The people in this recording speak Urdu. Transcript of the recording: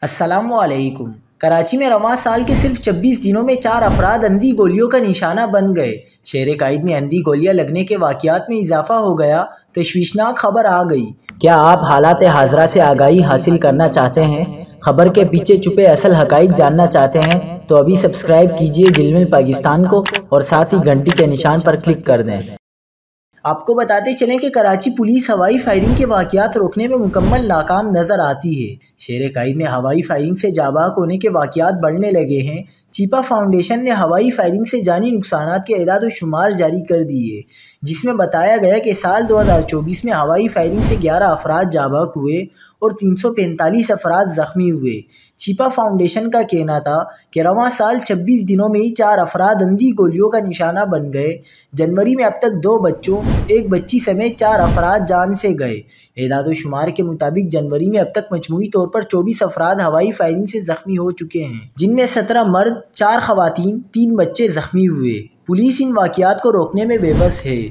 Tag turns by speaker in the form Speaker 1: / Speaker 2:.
Speaker 1: السلام علیکم۔ کراچی میں رواں سال کے صرف 26 دنوں میں 4 افراد اندھی گولیوں کا نشانہ بن گئے۔ شہر قائد میں اندھی گولیاں لگنے کے واقعات میں اضافہ ہو گیا، تشویشناک خبر آ گئی۔
Speaker 2: کیا آپ حالات حاضرہ سے آگاہی حاصل کرنا چاہتے ہیں؟ خبر کے پیچھے چھپے اصل حقائق جاننا چاہتے ہیں تو ابھی سبسکرائب کیجئے جلمل پاکستان کو اور ساتھ ہی گھنٹی کے نشان پر کلک کر دیں۔
Speaker 1: آپ کو بتاتے چلیں کہ کراچی پولیس ہوائی فائرنگ کے واقعات روکنے میں مکمل ناکام نظر آتی ہے۔ شہر قائد میں ہوائی فائرنگ سے جاں بحق ہونے کے واقعات بڑھنے لگے ہیں۔ چیپا فاؤنڈیشن نے ہوائی فائرنگ سے جانی نقصانات کے اعداد و شمار جاری کر دیے، جس میں بتایا گیا کہ سال 2024 میں ہوائی فائرنگ سے 11 افراد جاں بحق ہوئے اور 345 افراد زخمی ہوئے۔ چیپا فاؤنڈیشن کا کہنا تھا کہ رواں سال 26 دنوں میں ہی 4 افراد اندھی گولیوں کا نشانہ بن گئے۔ جنوری میں اب تک 2 بچوں، 1 بچی سمیت 4 افراد جان سے گئے۔ اعداد و شمار کے مطابق جنوری میں اب تک مجموعی طور پر 24 افراد ہوائی فائرنگ سے زخمی ہو چکے ہیں، جن میں 17 مرد، 4 خواتین، 3 بچے زخمی ہوئے۔ پولیس ان واقعات کو روکنے میں بے بس ہے۔